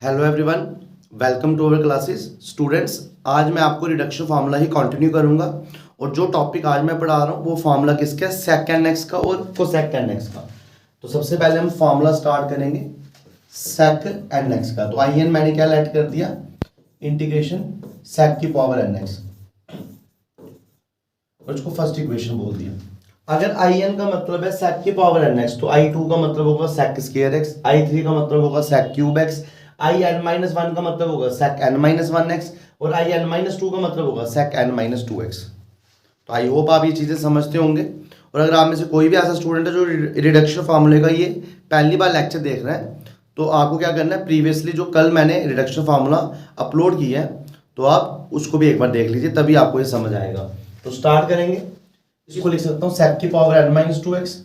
Hello everyone, welcome to our classes. Students, आज मैं आपको रिडक्शन फार्मूला ही कंटिन्यू करूंगा और जो टॉपिक आज मैं पढ़ा रहा हूँ वो फार्मूला किसका है, सेक एक्स का और कोसेक एक्स का। तो सबसे पहले हम फार्मूला स्टार्ट करेंगे सेक एक्स का। तो आई एन मैंने क्या लेट कर दिया, इंटीग्रेशन सेक की पावर एक्स, और इसको फर्स्ट इक्वेशन बोल दिया। अगर आई एन का मतलब है सेक की पावर एक्स, तो आई टू का मतलब होगा sec square X, I three का मतलब होगा sec cube X, I N minus one का मतलब होगा sec N minus one X, और आई एन माइनस टू का मतलब होगा sec N minus two X. तो आई होप आप ये चीज़ें समझते होंगे। और अगर आप में से कोई भी ऐसा स्टूडेंट है जो रिडक्शन फार्मूले का ये पहली बार लेक्चर देख रहे हैं, तो आपको क्या करना है, प्रीवियसली जो कल मैंने रिडक्शन फार्मूला अपलोड किया है तो आप उसको भी एक बार देख लीजिए, तभी आपको ये समझ आएगा। तो स्टार्ट करेंगे। इसको लिख सकता हूँ सेक की power N minus two x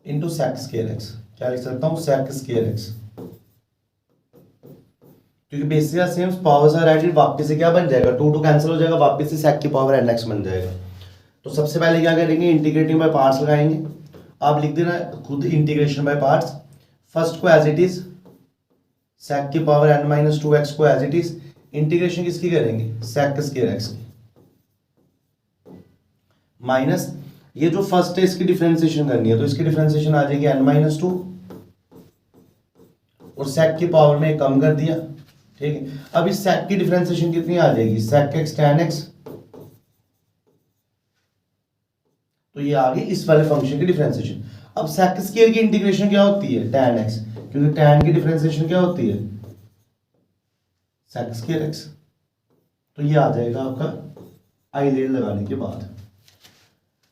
into sec square X. क्या लिख सकता हूँ, सेक स्क्वायर एक्स, क्योंकि बेसिक सेम पावर से राइट वापस से क्या बन जाएगा, टू टू कैंसिल हो जाएगा, वापस से सेक की पावर एन एक्स बन जाएगा। तो सबसे पहले क्या करेंगे, इंटीग्रेटिंग बाय पार्ट्स लगाएंगे। आप लिख देना खुद इंटीग्रेशन बाय पार्ट्स। फर्स्ट को एज इट इज सेक की power N minus two X को एज इट इज इंटीग्रेशन किसकी करेंगे, सेक स्क्वायर एक्स की, माइनस ये जो फर्स्ट है इसकी डिफरेंशिएशन करनी है, तो इसकी डिफरेंशिएशन आ जाएगी एन माइनस टू, और सेक की पावर में कम कर दिया। ठीक है, अब इस सेक की डिफरेंशिएशन कितनी आ जाएगी, सेक एक्स टैन एक्स। तो ये आ गई इस वाले फंक्शन की डिफरेंशिएशन। अब सेक स्क्वायर की इंटीग्रेशन क्या होती है, टैन एक्स, क्योंकि टैन की डिफरेंशिएशन क्या होती है, सेक स्क्वायर एक्स। तो ये आ जाएगा आपका आई लेड लगाने के बाद।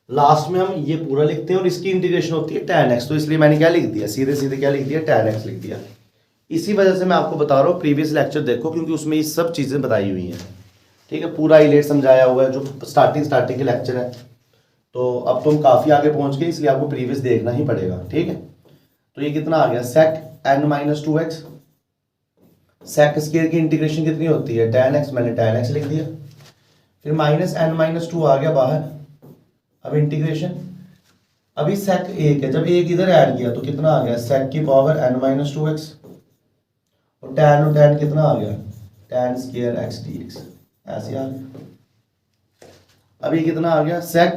लास्ट में हम ये पूरा लिखते हैं और इसकी इंटीग्रेशन होती है टैन एक्स, तो इसलिए मैंने क्या लिख दिया, सीधे सीधे क्या लिख दिया, टैन एक्स लिख दिया। इसी वजह से मैं आपको बता रहा हूँ प्रीवियस लेक्चर देखो, क्योंकि उसमें ये सब चीज़ें बताई हुई हैं। ठीक है, पूरा आइलेट समझाया हुआ है, जो स्टार्टिंग के लेक्चर है। तो अब तुम काफ़ी आगे पहुंच गए, इसलिए आपको प्रीवियस देखना ही पड़ेगा। ठीक है, तो ये कितना आ गया, sec N minus two x. Sec square की इंटीग्रेशन कितनी होती है, टैन एक्स, मैंने टैन एक्स लिख दिया। फिर माइनस एन माइनस टू आ गया बाहर। अब इंटीग्रेशन, अभी सेक एक है, जब एक इधर ऐड किया तो कितना आ गया, सेक की power N minus two x, और टैन कितना आ गया, tan square x d x, ऐसे आ गया। अब ये कितना आ गया, sec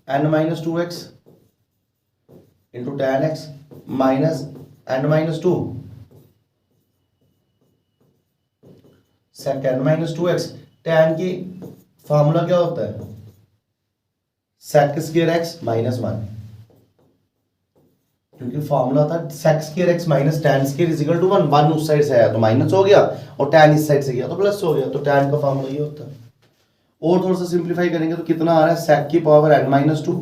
N minus two x into tan x minus n minus two, sec N minus two x. Tan की फॉर्मूला क्या होता है, sec square x minus one, क्योंकि फॉर्मूला था sec square x minus tan square is equal to one. One उस side से आया तो माइनस हो गया, और टैन इस साइड से गया तो प्लस हो गया। तो टैन का फॉर्मूला ये होता है। और थोड़ा सा सिंप्लीफाई करेंगे तो कितना आ रहा है, सेक की पावर एन माइनस टू,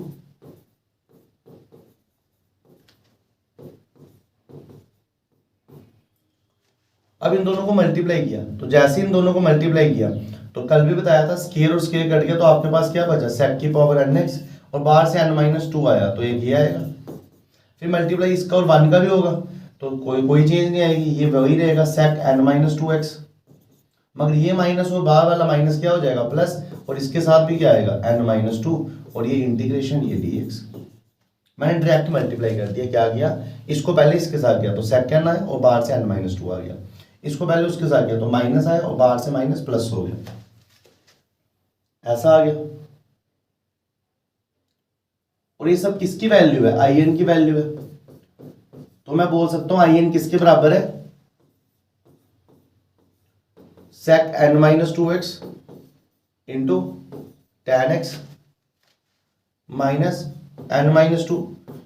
अब इन दोनों को मल्टीप्लाई किया, तो जैसे इन दोनों को मल्टीप्लाई किया तो कल भी बताया था स्क्वायर और स्क्वायर कट गया, तो आपके पास क्या बचा, सेक की पावर एन एक्स, और बाहर से एन माइनस टू आया तो एक ये आएगा। फिर मल्टीप्लाई इसका और वन का भी होगा, तो कोई चेंज नहीं आएगी, ये वही रहेगा सेक एन माइनस टू एक्स। मगर ये माइनस और बाहर वाला माइनस क्या हो जाएगा, प्लस, और इसके साथ भी क्या आएगा, एन माइनस टू, और ये इंटीग्रेशन ये डी एक्स। मैंने डायरेक्ट मल्टीप्लाई कर दिया, क्या किया, इसको पहले इसके साथ किया तो सेक एन आया और बाहर से एन माइनस टू आ गया, इसको पहले उसके साथ किया तो माइनस आया और बाहर से माइनस प्लस हो गया, ऐसा आ गया। और ये सब किसकी वैल्यू है, आई एन की वैल्यू है। तो मैं बोल सकता हूं आई एन किसके बराबर है, sec N minus two x into tan x minus n minus two.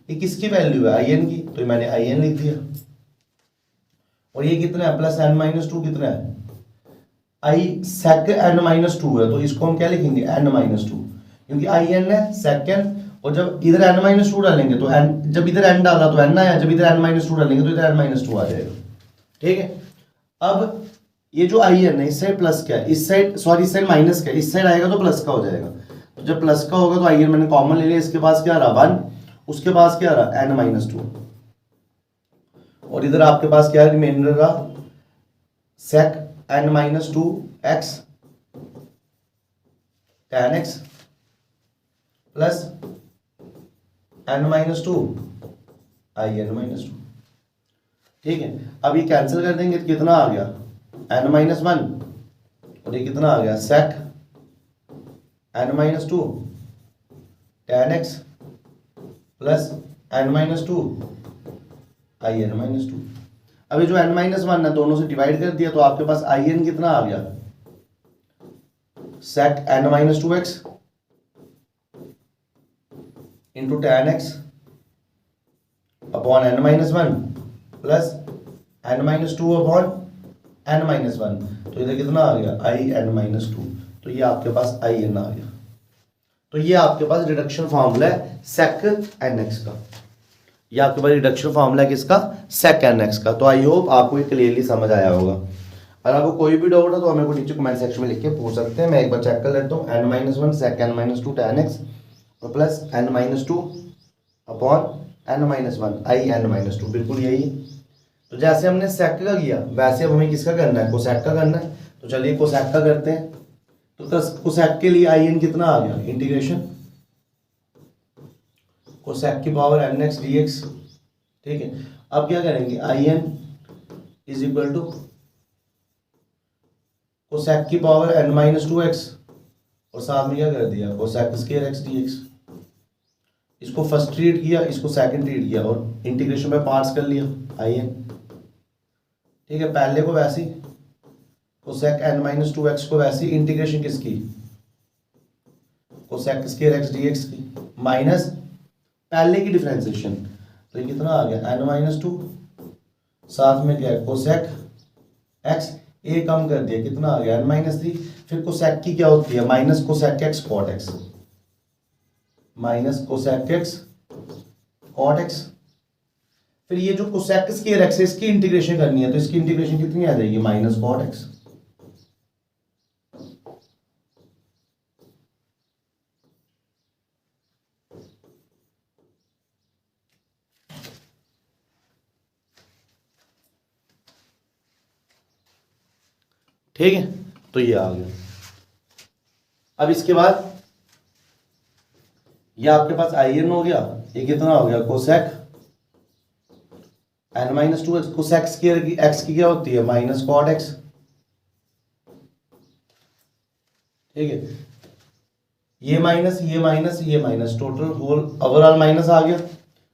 ये किसकी वैल्यू है, आई एन की, तो मैंने आई एन लिख दिया। और ये कितना है, प्लस एन माइनस टू कितना है, आई सेक एन माइनस टू है, तो इसको हम क्या लिखेंगे, एन माइनस टू, क्योंकि आई एन है सेकेंड, और जब इधर एन माइनस टू डालेंगे तो एन, जब इधर एन डाला तो एन आया, जब इधर एन माइनस टू डालेंगे तो इधर एन माइनस टू आ जाएगा। ठीक है, अब ये जो आई एन है इस साइड प्लस क्या है, इस साइड सॉरी इस साइड माइनस क्या है, इस साइड आएगा तो प्लस का हो जाएगा। तो जब प्लस का होगा तो आई एन मैंने कॉमन ले लिया, इसके पास क्या रहा वन, उसके पास क्या रहा एन माइनस टू, और इधर आपके पास क्या रिमेंडर रहा, sec N minus two x tan x plus n minus two I N minus two. ठीक है, अब ये कैंसिल कर देंगे तो कितना आ गया n-1 और ये कितना आ गया sec n-2 tan x plus n-2 in-2। अब ये जो n-1 है दोनों से डिवाइड कर दिया तो आपके पास in कितना आ गया sec n-2x into tan x upon n-1 plus n-2 upon n-1। तो इधर कितना आ गया in-2, तो ये आपके पास in आ गया। तो ये आपके पास रिडक्शन फार्मूला है sec nx का। ये आपके पास रिडक्शन फार्मूला है किसका sec nx का। तो आई होप आपको ये क्लियरली समझ आया होगा। अगर आपको कोई भी डाउट है तो हमें को नीचे कमेंट सेक्शन में लिख के पूछ सकते हैं। मैं एक बार चेक कर लेता हूँ n-1 sec n-2 tan x और plus n-2 upon n-1 in-2, बिल्कुल यही। तो जैसे हमने sec का किया वैसे अब हमें किसका करना है cosec का करना है। तो चलिए cosec का करते हैं। तो cosec के लिए in कितना आ गया इंटीग्रेशन cosec की पावर nx dx। ठीक है, अब क्या करेंगे in is equal to cosec की पावर n-2x और साथ में क्या कर दिया cosec स्क्वायर x dx। इसको फर्स्ट ट्रीट किया, इसको सेकंड ट्रीट किया और इंटीग्रेशन बाय पार्ट्स कर लिया in। ठीक है, पहले को वैसे ही cosec n-2x को वैसे ही इंटीग्रेशन किसकी cosec स्क्वायर x dx की माइनस पहले की डिफरेंशिएशन। तो ये कितना आ गया n-2 साथ में क्या है cosec x, ए कम कर दिया कितना आ गया n-3। फिर cosec की क्या होती है minus cosec x cot x minus cosec x cot x। फिर ये जो cosec स्क्वायर x है इसकी इंटीग्रेशन करनी है तो इसकी इंटीग्रेशन कितनी आ जाएगी माइनस cot x। ठीक है, तो ये आ गया। अब इसके बाद ये आपके पास in हो गया, ये कितना हो गया cosec n-2x। cosec स्क्वायर की x की क्या होती है माइनस cot x। ठीक है, ये माइनस ये माइनस ये minus total whole overall minus आ गया।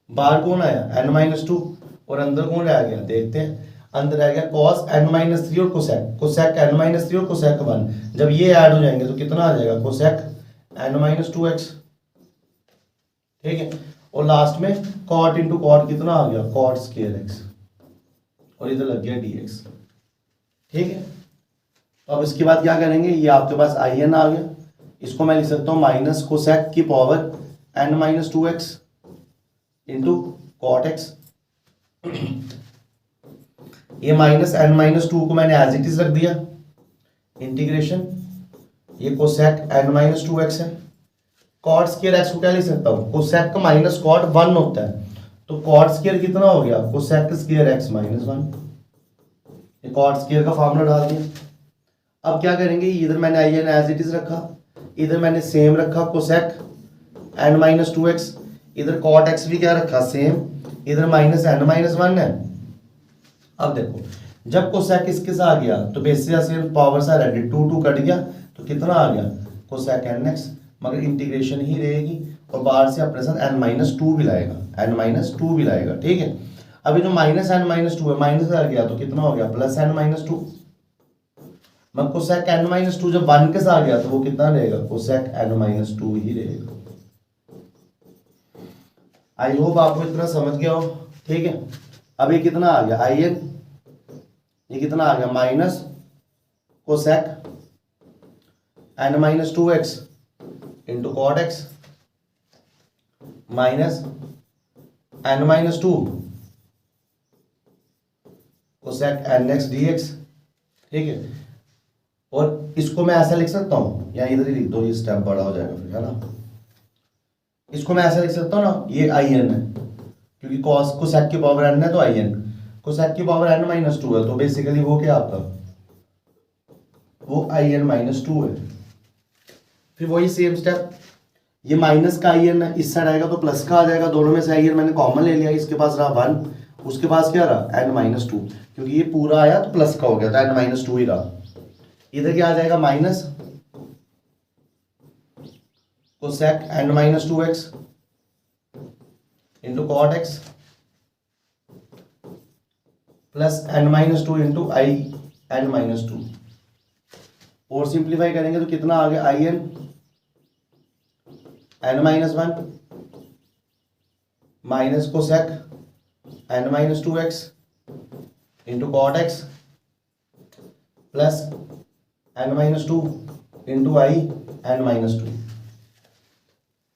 बाहर कौन आया n-2 और अंदर कौन रह गया देखते हैं। अंदर रह गया cos n-3 और cosec n-3 और cosec 1। जब ये ऐड हो जाएंगे तो कितना आ जाएगा cosec n-2x। ठीक है, और लास्ट में cot इंटू cot कितना आ गया cot स्क्वायर x और इधर लग गया dx। ठीक है, तो अब इसके बाद क्या करेंगे, ये आपके पास in आ गया, इसको मैं लिख सकता हूँ माइनस cosec की power n-2x into cot x। ये माइनस n-2 को मैंने एज इट इज रख दिया इंटीग्रेशन, ये cosec n-2x है। cot स्क्वायर x को क्या लिख सकता हूँ cosec का माइनस cot 1 होता है तो cot स्क्वायर कितना हो गया cosec स्क्वायर x माइनस 1। ये cot स्क्वायर का फार्मूला डाल दिया। अब क्या करेंगे, इधर मैंने in एज इट इज रखा, इधर मैंने सेम रखा cosec n-2x, इधर cot x भी क्या रखा सेम, इधर माइनस n-1 है। अब देखो जब cosec इसके साथ आ गया तो बेस से पावर सा रेडी 2 कट गया तो कितना आ गया cosec nx, मगर इंटीग्रेशन ही रहेगी और बाहर से अपने साथ n-2 भी लाएगा n-2 भी लाएगा। ठीक है, अभी जो माइनस n-2 है माइनस आ गया तो कितना हो गया प्लस n-2, मगर cosec n-2 जब 1 के साथ आ गया तो वो कितना रहेगा cosec n-2 ही रहेगा। आई होप आपको इतना समझ गया हो। ठीक है, अब ये कितना आ गया in, ये कितना आ गया minus cosec n-2x into cot x minus n-2 cosec nx dx। ठीक है, और इसको मैं ऐसा लिख सकता हूँ या इधर ही लिख दो, ये स्टेप बड़ा हो जाएगा फिर, है ना। इसको मैं ऐसा लिख सकता हूँ ना, ये in है क्योंकि cos cosec की पावर n है तो in, cosec की पावर n-2 है तो बेसिकली वो क्या आपका वो in-2 है। फिर वही सेम स्टेप, ये माइनस का in है, इस साइड आएगा तो प्लस का आ जाएगा, दोनों में से in मैंने कॉमन ले लिया, इसके पास रहा 1 उसके पास क्या रहा n-2, क्योंकि ये पूरा आया तो प्लस का हो गया तो n-2 ही रहा। इधर क्या आ जाएगा minus cosec n-2x into cot x plus n-2 into i n-2, और सिंप्लीफाई करेंगे तो कितना आ गया i n-1 minus cosec n-2x into cot x plus n-2 into i n-2।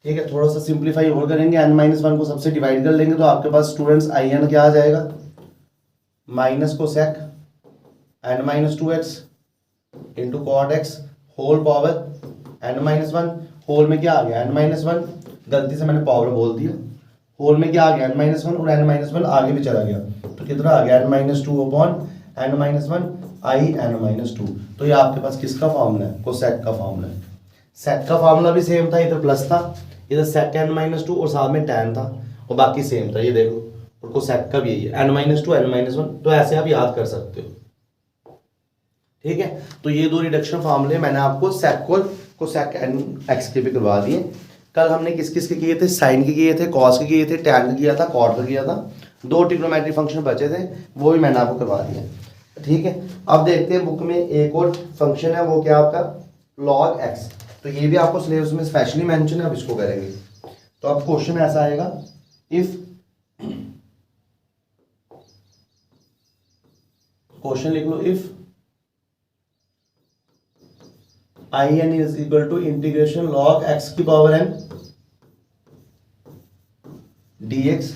ठीक है, थोड़ा सा सिंप्लीफाई और करेंगे, n-1 को सबसे डिवाइड कर लेंगे तो आपके पास स्टूडेंट्स i n क्या आ जाएगा minus cosec n-2x into cot x whole power n-1, whole में क्या आ गया n-1, गलती से मैंने पावर बोल दिया, होल में क्या आ गया n-1 और n-1 आगे भी चला गया तो कितना आ गया n-2 upon n-1 i n-2। तो ये आपके पास किसका फॉर्मूला है, कोसेक का फॉर्मूला है। सेक का फॉर्मूला भी सेम था, इधर प्लस था, इधर सेक n-2 और साथ में tan था और बाकी सेम था, ये देखो, और कोसेक का भी यही है n-2 n-1, तो ऐसे आप याद कर सकते हो। ठीक है, तो ये दो रिडक्शन फॉर्मूले मैंने आपको सेक कोसेक x के भी करवा दिए। कल हमने किस किस के किए थे, साइन के किए थे, कॉस के किए थे, टैन का किया था, कॉट का किया था, दो ट्रिग्नोमेट्री फंक्शन बचे थे वो भी मैंने आपको करवा दिया। ठीक है, अब देखते हैं बुक में एक और फंक्शन है, वो क्या आपका log x, तो ये भी आपको सिलेबस में स्पेशली मेंशन है, अब इसको करेंगे। तो अब क्वेश्चन ऐसा आएगा, इफ क्वेश्चन लिख लो, if in is equal to integration log x की power n dx,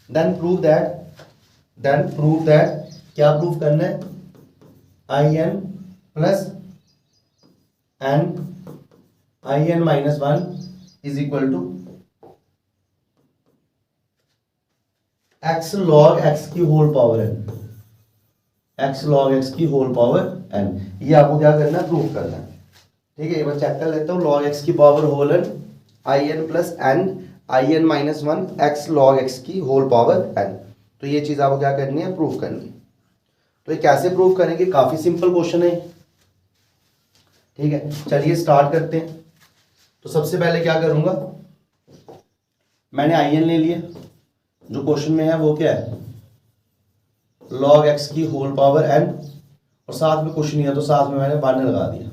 then prove that क्या प्रूव करना है, in plus n in minus 1 is equal to x log x की whole power n, x log x की whole power n, ये आपको क्या करना है, प्रूव करना है। ठीक है, ये मैं चेक कर लेता हूँ, log x की power whole n in plus n in minus 1 x log x की होल पावर n, तो ये चीज आपको क्या करनी है, प्रूव करनी है। तो ये कैसे प्रूव करेंगे, काफी सिंपल क्वेश्चन है। ठीक है, चलिए स्टार्ट करते हैं। तो सबसे पहले क्या करूंगा, मैंने in ले लिया, जो क्वेश्चन में है वो क्या है, log x की होल पावर n, और साथ में कुछ नहीं है तो साथ में मैंने 1 लगा दिया।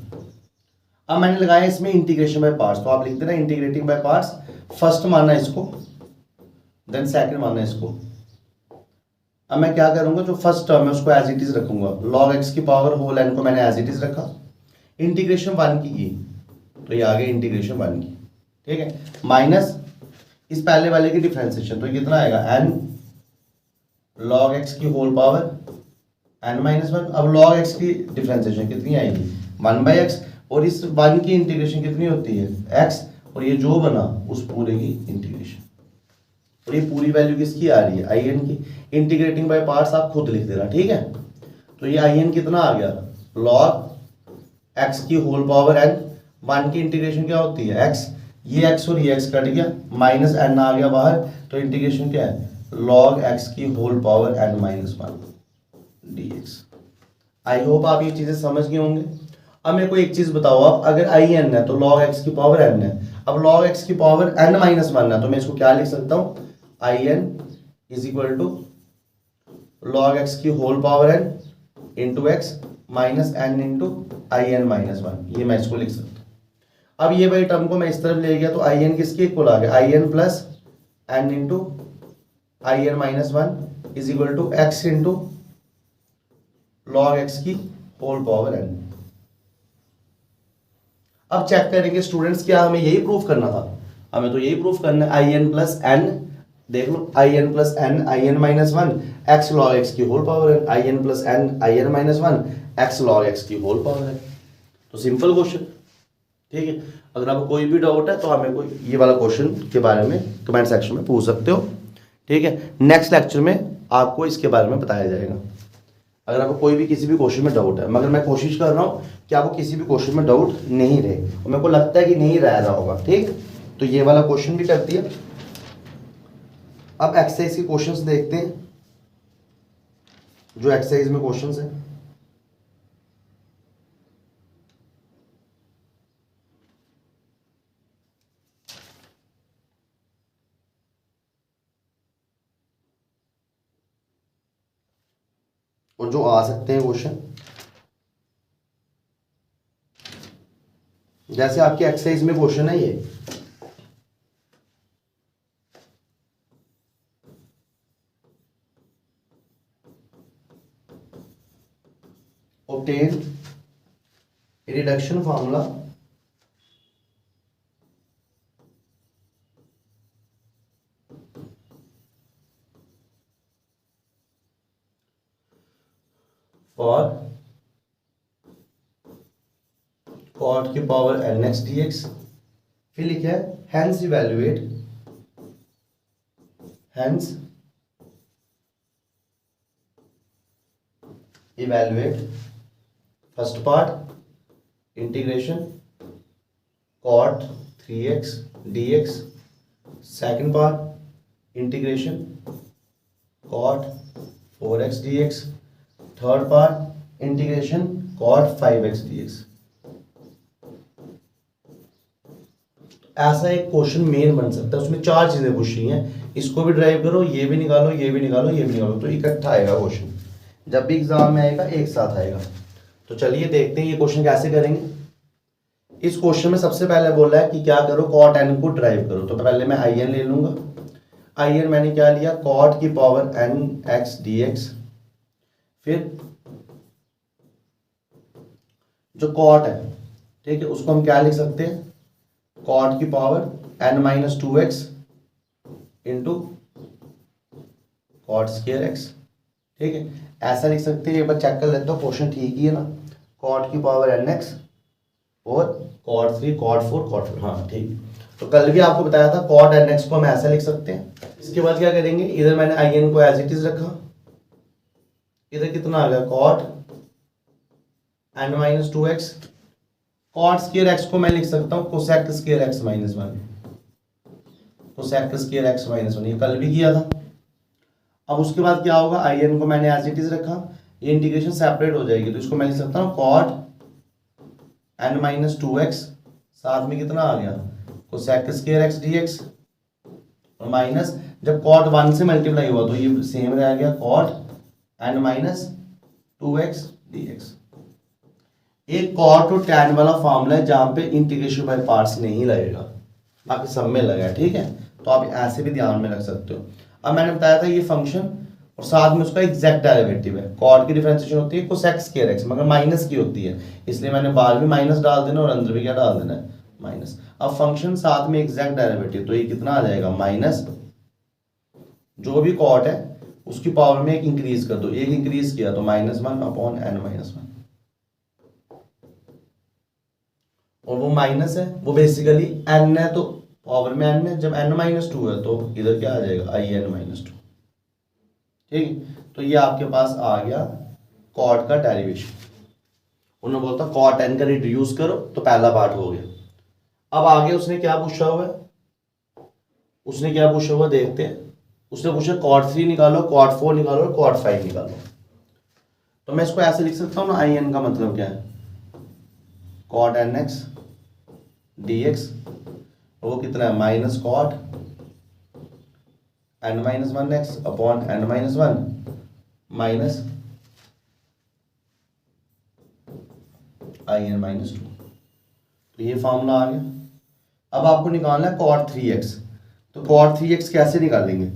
अब मैंने लगाया इसमें इंटीग्रेशन बाय पार्ट्स, तो आप लिख देना इंटीग्रेटिंग बाय पार्ट्स, फर्स्ट मानना इसको, देन सेकंड मानना इसको। अब मैं क्या करूंगा, जो फर्स्ट टर्म है उसको एज इट इज रखूंगा, log x की पावर होल n को मैंने एज इट इज रखा, इंटीग्रेशन 1 की की, तो ये आ गया इंटीग्रेशन 1 की। ठीक है, माइनस इस पहले वाले की डिफरेंशिएशन, तो ये कितना आएगा n log x की होल पावर n-1। अब log x की डिफरेंशिएशन कितनी आएगी, 1/x, और इस 1 की इंटीग्रेशन कितनी होती है, x, और ये जो बना उस पूरे की इंटीग्रेशन, और ये पूरी वैल्यू किसकी आ रही है, in की। इंटीग्रेटिंग बाय पार्ट्स आप खुद लिख देना। ठीक है, तो ये in कितना आ गया, log x की होल पावर n, 1 की इंटीग्रेशन क्या होती है, x, ये x और ये x कट गया, माइनस n आ गया बाहर, तो इंटीग्रेशन क्या है, log x की whole power n-1 dx। I hope आप ये चीजें समझ गए होंगे। अब मेरे को एक चीज बताओ, आप अगर in है तो log x की पावर n है, अब log x की पावर n-1 है, तो मैं इसको क्या लिख सकता हूँ, in is equal to log x की whole power n into x minus n into in-1, ये मैं इसको लिख सकता हूँ। अब ये भाई टर्म को मैं इस तरफ ले गया तो in किसके इक्वल आ गया, in plus n into in-1 is equal to x into log x की होल पावर n। अब चेक करेंगे स्टूडेंट्स, क्या हमें यही प्रूफ करना था, हमें तो यही प्रूफ करना है, in प्लस n, देख लो in plus n in-1 x log x की whole power n, in plus n in-1 x log x की होल पावर n। तो सिंपल क्वेश्चन। ठीक है, अगर आपको कोई भी डाउट है तो हमें कोई ये वाला क्वेश्चन के बारे में कमेंट सेक्शन में पूछ सकते हो। ठीक है, नेक्स्ट लेक्चर में आपको इसके बारे में बताया जाएगा, अगर आपको कोई भी किसी भी क्वेश्चन में डाउट है। मगर मैं कोशिश कर रहा हूँ कि आपको किसी भी क्वेश्चन में डाउट नहीं रहे, और मेरे को लगता है कि नहीं रह रहा होगा। ठीक, तो ये वाला क्वेश्चन भी कर दिया। अब एक्सरसाइज के क्वेश्चंस देखते हैं। जो एक्सरसाइज में क्वेश्चंस है। और जो आ सकते हैं क्वेश्चन, जैसे आपके एक्सरसाइज में क्वेश्चन है ये, obtain a reduction formula for cot की पावर nx dx, फिर लिखा है hence evaluate first part integration cot 3x dx, second part integration cot 4x dx, third part integration cot 5x dx। ऐसा एक question main बन सकता है, उसमें चार चीजें पूछी हैं, इसको भी ड्राइव करो, ये भी निकालो, ये भी निकालो, ये भी निकालो, तो इकट्ठा आएगा क्वेश्चन। जब भी एग्जाम में आएगा एक साथ आएगा। तो चलिए देखते हैं ये क्वेश्चन कैसे करेंगे। इस क्वेश्चन में सबसे पहले बोला है कि क्या करो, cot n को ड्राइव करो। तो पहले मैं in ले लूंगा। in मैंने क्या लिया, cot की पावर nx dx, फिर जो cot है, ठीक है, उसको हम क्या लिख सकते हैं, cot की power n-2x into cot square x, ठीक है, ऐसा लिख सकते हैं। एक बार चेक कर लेते हो क्वेश्चन ठीक ही है ना, cot की पावर nx और cot 3 cot 4 cot 4, हाँ ठीक। तो कल भी आपको बताया था cot nx को हम ऐसा लिख सकते हैं। इसके बाद क्या करेंगे, इधर मैंने in को एज इट इज रखा, इधर कितना आ गया cot n-2x, cot square x को मैं लिख सकता हूँ cosec square x minus 1, cosec square x minus 1, ये कल भी किया था। अब उसके बाद क्या होगा, in को मैंने एज इट इज रखा, ये इंटीग्रेशन सेपरेट हो जाएगी, तो इसको मैं लिख सकता हूँ cot n-2x, साथ में कितना आ गया cosec स्क्वायर x dx, और माइनस जब cot 1 से मल्टीप्लाई हुआ तो ये सेम रह गया cot n-2x dx। एक cot और tan वाला फॉर्मूला है जहां पे इंटीग्रेशन बाय पार्ट्स नहीं लगेगा, बाकी सब में लगा है, ठीक है। तो आप ऐसे भी ध्यान में रख सकते हो। अब मैंने बताया था ये फंक्शन और साथ में उसका एग्जैक्ट डेरिवेटिव है। cot की डिफरेंशिएशन होती है cosec स्क्वायर x, मगर माइनस की होती है, इसलिए मैंने बाहर भी माइनस डाल देना और अंदर भी क्या डाल देना है, माइनस। अब फंक्शन साथ में एग्जैक्ट डेरिवेटिव, तो ये कितना आ जाएगा, माइनस जो भी cot है उसकी पावर में एक इंक्रीज कर दो, एक इंक्रीज किया तो -1 अपॉन n-1, और वो माइनस है, वो बेसिकली n है तो पावर में n है, जब n-2 है तो इधर क्या आ जाएगा in-2, ठीक। तो ये आपके पास आ गया cot का डेरिवेशन। उन्होंने बोलता cot n का रिड्यूस करो, तो पहला पार्ट हो गया। अब आगे उसने क्या पूछा हुआ है, उसने क्या पूछा हुआ देखते हैं। उसने पूछा cot 3 निकालो, cot 4 निकालो, cot 5 निकालो। तो मैं इसको ऐसे लिख सकता हूँ ना, in का मतलब क्या है, cot nx dx, वो कितना है, minus cot n-1x upon n-1 minus in-2। तो ये फॉर्मूला आ गया। अब आपको निकालना है cot 3x, तो cot 3x कैसे निकालेंगे,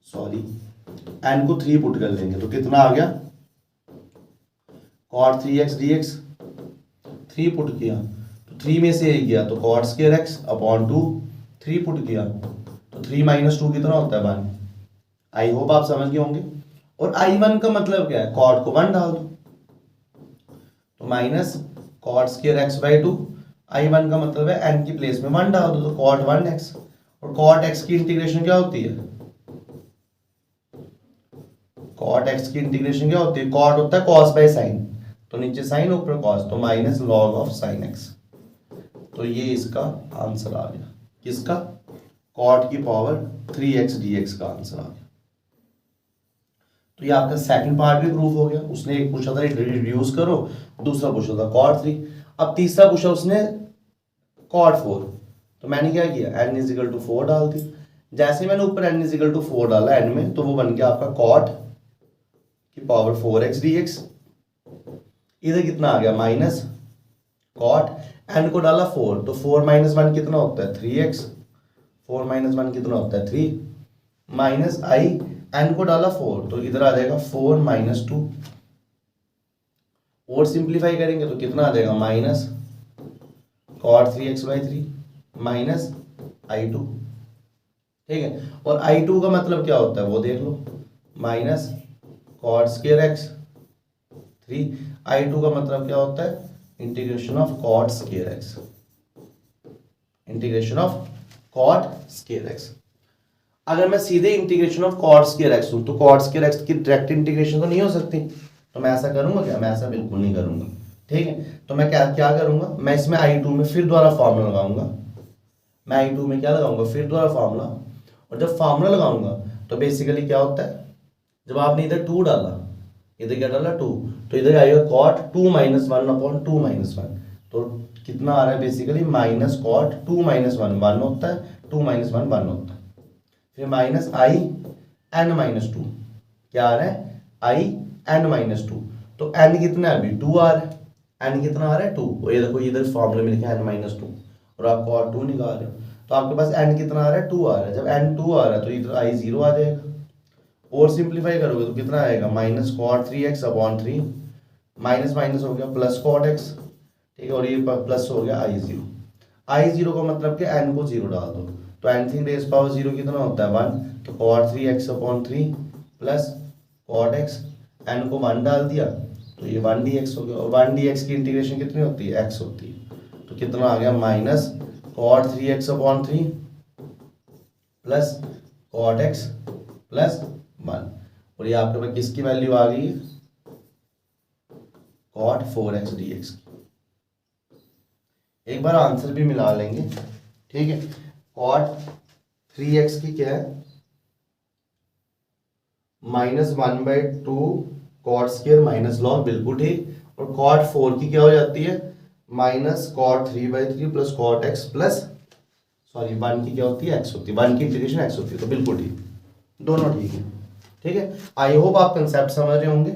सॉरी, n को 3 पुट कर लेंगे, तो कितना आ गया, cot 3x dx, 3 पुट किया तो 3 में से 1 गया तो cot square x upon 2, 3 put किया तो 3 - 2 कितना होता है 1। आई होप आप समझ गए होंगे। और i1 का मतलब क्या है, cot को 1 डाल दो, तो minus cot square x by 2, i1 का मतलब है n की प्लेस में 1 डाल दो, तो cot 1x, और cot x की इंटीग्रेशन क्या होती है, cot x की इंटीग्रेशन क्या होती है, cot होता है cos बाय sin, तो नीचे साइन ऊपर cos, तो minus log of sin x। तो ये इसका आंसर आ गया, किसका, cot की पावर 3x dx का आंसर आ गया। तो ये आपका सेकंड पार्ट भी प्रूफ हो गया। उसने एक पूछा था रिड्यूस करो, दूसरा पूछा था कॉट 3, अब तीसरा पूछा उसने कॉट 4। तो मैंने क्या किया, n इज इक्वल टू 4 डाल दी। जैसे मैंने ऊपर n इज इक्वल टू 4 डाला n में, तो वो बन गया आपका कॉट की पावर 4x dx। इधर कितना आ गया माइनस कॉट, n को डाला 4, तो 4 माइनस 1 कितना होता है 3x, 4 माइनस 1 कितना होता है 3, माइनस आई, n को डाला 4, तो इधर आ जाएगा 4 माइनस 2, और सिंप्लीफाई करेंगे तो कितना आ जाएगा minus cot 3x/3 minus i2। ठीक है, और i2 का मतलब क्या होता है वो देख लो, minus cot square x 3, i2 का मतलब क्या होता है integration of cot square x, integration of cot square x। अगर मैं सीधे integration of cot square x हूं तो कॉट स्क्वायर x की डायरेक्ट इंटीग्रेशन तो नहीं हो सकती, तो मैं ऐसा करूंगा क्या, मैं ऐसा बिल्कुल नहीं करूंगा। ठीक है, तो मैं क्या क्या करूंगा, मैं इसमें i2 में फिर दोबारा फॉर्मूला लगाऊंगा, मैं i2 में क्या लगाऊंगा फिर दोबारा फॉर्मूला, और जब फॉर्मूला लगाऊंगा तो बेसिकली क्या होता है, जब आपने इधर 2 डाला, इधर क्या डाला 2, तो इधर आएगा कॉट 2 माइनस 1/2 माइनस 1, तो कितना आ रहा है बेसिकली माइनस कॉट 2 माइनस 1 1 होता है, 2 माइनस 1 1 होता है, फिर माइनस आई एन माइनस 2, क्या आ रहा है आई एन माइनस 2, तो एन कितना है अभी 2 आ रहा है, एन कितना आ रहा है 2, और ये देखो इधर फॉर्मूले में लिखा है एन माइनस 2, और आप कॉट 2 निकाल रहे हो, तो आपके पास एन कितना आ रहा है 2 आ रहा है। जब एन 2 आ रहा है तो इधर आई 0 आ जाएगा, और सिंप्लीफाई करोगे तो कितना आएगा minus cot 3x/3, minus minus हो गया प्लस कॉट x, ठीक है, और ये प्लस हो गया i0। i0 का मतलब कि n को 0 डाल दो, तो n3 रेज पावर 0 कितना होता है 1, तो cot 3x/3 plus cot x, n को 1 डाल दिया तो ये 1 dx हो गया, और 1 dx की इंटीग्रेशन कितनी होती है x होती है, तो कितना आ गया minus cot 3x/3 plus cot x plus 1, और ये आपके पास किसकी वैल्यू आ गई कॉट 4x dx की। एक बार आंसर भी मिला लेंगे, ठीक है, कॉट 3x की क्या है -1/2 कॉट स्क्वायर माइनस लॉग, बिल्कुल ठीक, और कॉट 4 की क्या हो जाती है minus cot 3/3 plus cot x plus sorry 1 की क्या होती है x होती है, 1 की इंटीग्रेशन x होती है, तो बिल्कुल ठीक, दोनों ठीक है। ठीक है, आई होप आप कंसेप्ट समझ रहे होंगे।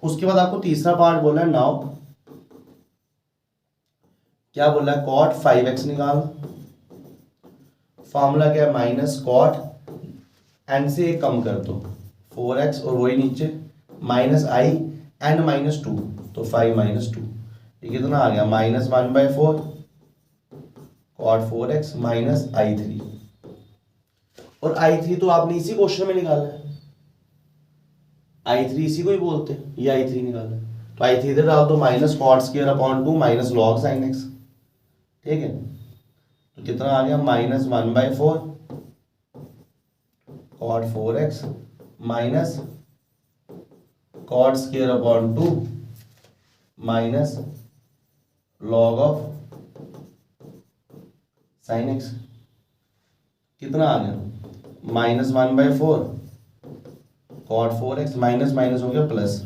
उसके बाद आपको तीसरा पार्ट बोला है नाउ, क्या बोला है कॉट 5x निकाल, फॉर्मूला क्या है माइनस कॉट n से एक कम कर दो 4x, और वही नीचे माइनस आई n माइनस 2, तो 5 माइनस 2, ये कितना आ गया -1/4 कॉट 4x माइनस i3, और i3 तो आपने इसी क्वेश्चन में निकाला है, i3 इसी को ही बोलते हैं, ये i3 निकाला है, तो i3 इधर डाल दो minus cot square upon 2 minus log sine x। ठीक है, तो कितना आ गया -1/4 cot 4x minus cot square upon 2 minus log of sine x, कितना आ गया -1/4 कॉट 4x माइनस माइनस हो गया plus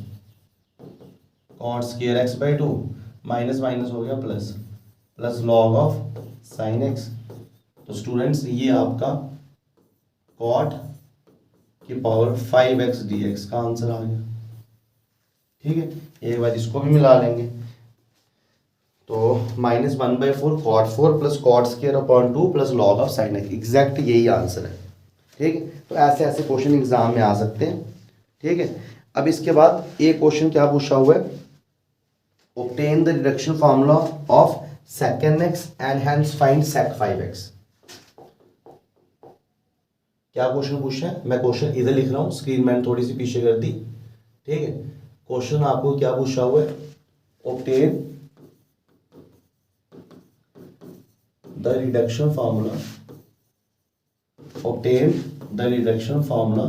cot square x/2 minus minus हो गया plus plus log of sine x। तो स्टूडेंट्स ये आपका कॉट की पावर 5x dx का आंसर आ गया। ठीक है, एक बार इसको भी मिला लेंगे, तो -1/4 cot 4 plus cot square upon 2 plus log of sine x, exact यही आंसर है। ठीक है, तो ऐसे ऐसे क्वेश्चन एग्जाम में आ सकते हैं। ठीक है, अब इसके बाद एक क्वेश्चन क्या पूछा हुआ है, obtain the reduction formula of secant x and hence find sec 5x। क्या क्वेश्चन पूछा है, मैं क्वेश्चन इधर लिख रहा हूं, स्क्रीन मैंने थोड़ी सी पीछे कर दी। ठीक है, क्वेश्चन आपको क्या पूछा हुआ है, obtain the reduction formula, obtain the reduction formula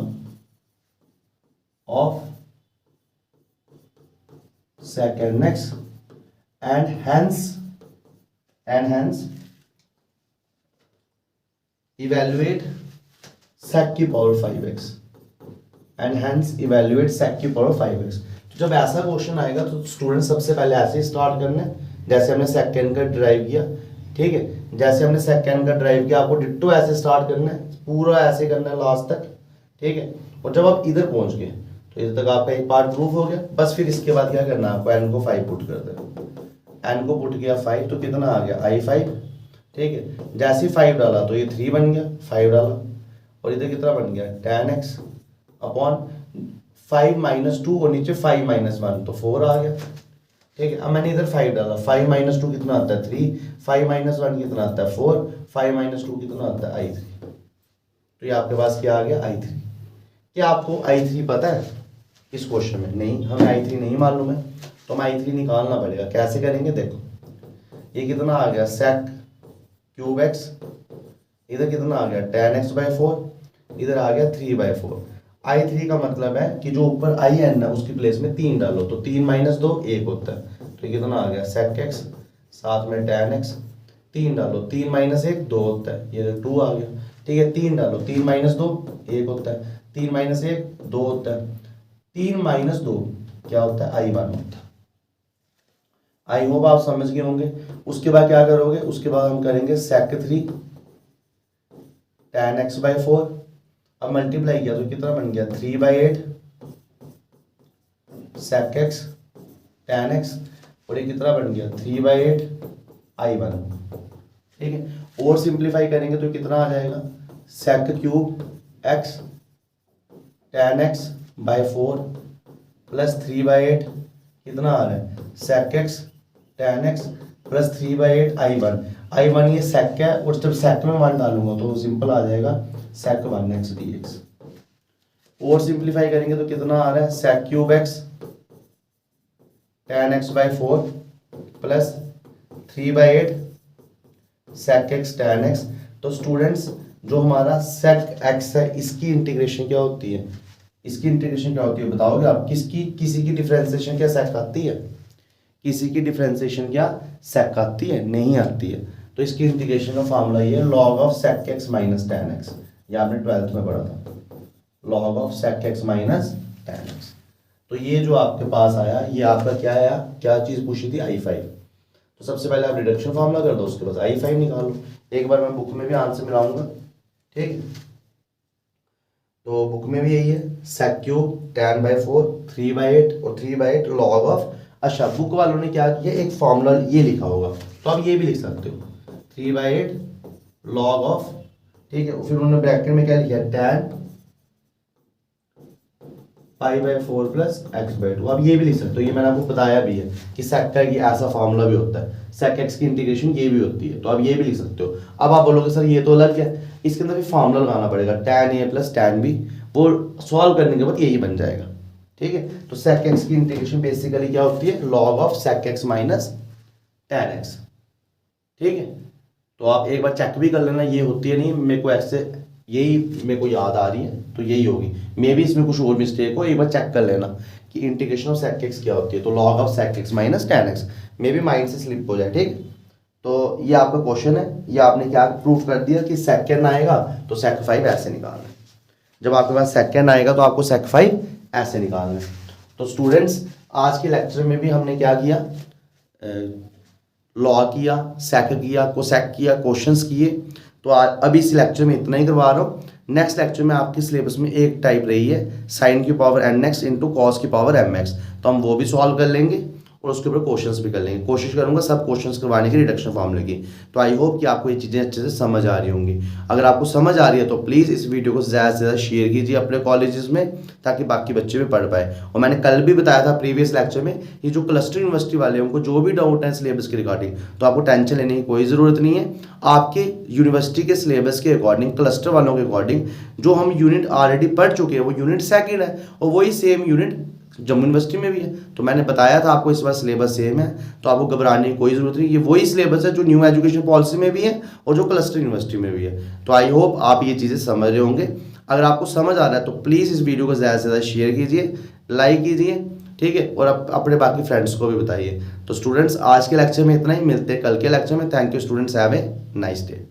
of secant x and hence evaluate sec की power 5x। And hence evaluate sec की पावर 5x। तो जब ऐसा क्वेश्चन आएगा तो स्टूडेंट सबसे पहले ऐसे ही स्टार्ट करना है जैसे हमने सेकंड का ड्राइव किया, ठीक है। जैसे हमने सेकंड का ड्राइव किया आपको डिट्टो ऐसे स्टार्ट करना है, पूरा ऐसे करना है लास्ट तक, ठीक है। और जब आप इधर पहुंच गए तो इधर तक आपका एक पार्ट प्रूफ हो गया। बस फिर इसके बाद क्या करना है आपको, n को 5 पुट कर देना। n को पुट किया 5 तो कितना आ गया i5, ठीक है। जैसे ही 5 डाला तो ये 3 बन गया, 5 डाला और इधर कितना बन गया tan x अपॉन 5 माइनस 2 और नीचे 5 माइनस 1 तो 4 आ गया, ठीक है। अब मैंने इधर 5 डाला, 5 माइनस 2 कितना आता है 3, 5 माइनस 1 कितना आता है 4, 5 माइनस 2 कितना आता है i3। तो ये आपके पास क्या आ गया i3। क्या आपको i3 पता है इस क्वेश्चन में? नहीं, हमें i3 नहीं मालूम है तो हमें i3 निकालना पड़ेगा। कैसे करेंगे देखो, ये कितना आ गया sec क्यूब x, इधर कितना आ गया tan x/4, इधर आ गया 3/4। i3 का मतलब है कि जो ऊपर i n है उसकी प्लेस में 3 डालो तो 3 माइनस 2 1 होता है। तो ये कितना आ गया sec x, साथ में tan x, 3 डालो 3 माइनस 1 2 होता है, ये 2 आ गया, ठीक है। 3 डालो 3 माइनस 2 1 होता है, 3 माइनस 1 2 होता है, 3 माइनस 2 क्या होता है i1 होता है। आई होप आप समझ गए होंगे। उसके बाद क्या करोगे, उसके बाद हम करेंगे sec 3 tan x/4। अब मल्टीप्लाई किया तो कितना बन गया 3/8 sec x tan x और ये कितना बन गया 3/8 i1, ठीक है। और सिंप्लीफाई करेंगे तो कितना आ जाएगा sec cube x tan x/4 plus 3/8 कितना आ रहा है sec x tan x plus 3/8 i1 ये sec है और जब sec में 1 डालूंगा तो सिंपल आ जाएगा sec 1x dx। और सिंप्लीफाई करेंगे तो कितना आ रहा है sec cube x tan x/4 plus 3/8 sec x tan x। तो स्टूडेंट्स जो हमारा sec x है इसकी इंटीग्रेशन क्या होती है, इसकी इंटीग्रेशन क्या होती है बताओगे आप? किसी की डिफरेंशिएशन क्या sec आती है? किसी की डिफरेंशिएशन क्या sec आती है? नहीं आती है। तो इसकी इंटीग्रेशन का फार्मूला ये है log of sec x minus tan x। ये आपने 12th में पढ़ा था, log of sec x minus tan x। तो ये जो आपके पास आया ये आपका क्या आया, क्या चीज़ पूछी थी i5। तो सबसे पहले आप रिडक्शन फार्मूला कर दो, उसके बाद i5 निकालो। एक बार मैं बुक में भी आंसर मिलाऊंगा, ठीक है। तो बुक में भी यही है sec क्यूब tan/4 3/8 और 3/8 log of। अच्छा बुक वालों ने क्या किया, एक फॉर्मूला ये लिखा होगा तो आप ये भी लिख सकते हो 3/8 log of, ठीक है। फिर उन्होंने ब्रैकेट में क्या लिखा tan π/4 प्लस x/2। अब ये भी लिख सकते हो, ये मैंने आपको बताया भी है कि sec का ये ऐसा फॉर्मूला भी होता है, sec x की इंटीग्रेशन ये भी होती है। तो आप ये भी लिख सकते हो। अब आप बोलोगे सर ये तो अलग है, इसके अंदर भी फॉर्मूला लगाना पड़ेगा tan a plus tan b, वो सॉल्व करने के बाद यही बन जाएगा, ठीक है। तो sec x की इंटीग्रेशन बेसिकली क्या होती है log of sec x minus tan x, ठीक है। तो आप एक बार चेक भी कर लेना, ये होती है नहीं मेरे को ऐसे, यही मेरे को याद आ रही है तो यही होगी। मे भी इसमें कुछ और मिस्टेक हो, एक बार चेक कर लेना कि इंटीग्रेशन ऑफ sec x क्या होती है। तो log of sec x minus tan x मे भी माइंड से स्लिप हो जाए, ठीक। तो ये आपका क्वेश्चन है, ये आपने क्या प्रूफ कर दिया कि सेकंड आएगा तो sec 5 ऐसे निकालना है। जब आपके पास सेकंड आएगा तो आपको sec 5 ऐसे निकालना है। तो स्टूडेंट्स आज के लेक्चर में भी हमने क्या किया, लॉ किया, सेक किया, कोसेक किया, क्वेश्चंस किए। तो अभी इस लेक्चर में इतना ही करवा रहा हूँ। नेक्स्ट लेक्चर में आपके सिलेबस में एक टाइप रही है साइन की पावर nx इंटू कॉस की पावर mx, तो हम वो भी सॉल्व कर लेंगे और उसके ऊपर क्वेश्चंस भी कर लेंगे। कोशिश करूंगा सब क्वेश्चंस करवाने की रिडक्शन फार्मूले की। तो आई होप कि आपको ये चीज़ें अच्छे से समझ आ रही होंगी। अगर आपको समझ आ रही है तो प्लीज़ इस वीडियो को ज़्यादा से ज़्यादा शेयर कीजिए अपने कॉलेजेस में, ताकि बाकी बच्चे भी पढ़ पाए। और मैंने कल भी बताया था प्रीवियस लेक्चर में, ये जो क्लस्टर यूनिवर्सिटी वाले हैं उनको जो भी डाउट है सिलेबस के रिगार्डिंग, तो आपको टेंशन लेने की कोई ज़रूरत नहीं है। आपके यूनिवर्सिटी के सिलेबस के अकॉर्डिंग, क्लस्टर वालों के अकॉर्डिंग जो हम यूनिट ऑलरेडी पढ़ चुके हैं वो यूनिट सेकेंड है और वही सेम यूनिट जम्मू यूनिवर्सिटी में भी है। तो मैंने बताया था आपको इस बार सिलेबस सेम है, तो आपको घबराने की कोई ज़रूरत नहीं। ये वही सिलेबस है जो न्यू एजुकेशन पॉलिसी में भी है और जो क्लस्टर यूनिवर्सिटी में भी है। तो आई होप आप ये चीज़ें समझ रहे होंगे। अगर आपको समझ आ रहा है तो प्लीज़ इस वीडियो को ज़्यादा से ज़्यादा शेयर कीजिए, लाइक कीजिए, ठीक है, और अपने बाकी फ्रेंड्स को भी बताइए। तो स्टूडेंट्स आज के लेक्चर में इतना ही, मिलते हैं कल के लेक्चर में। Thank you students, have a nice day.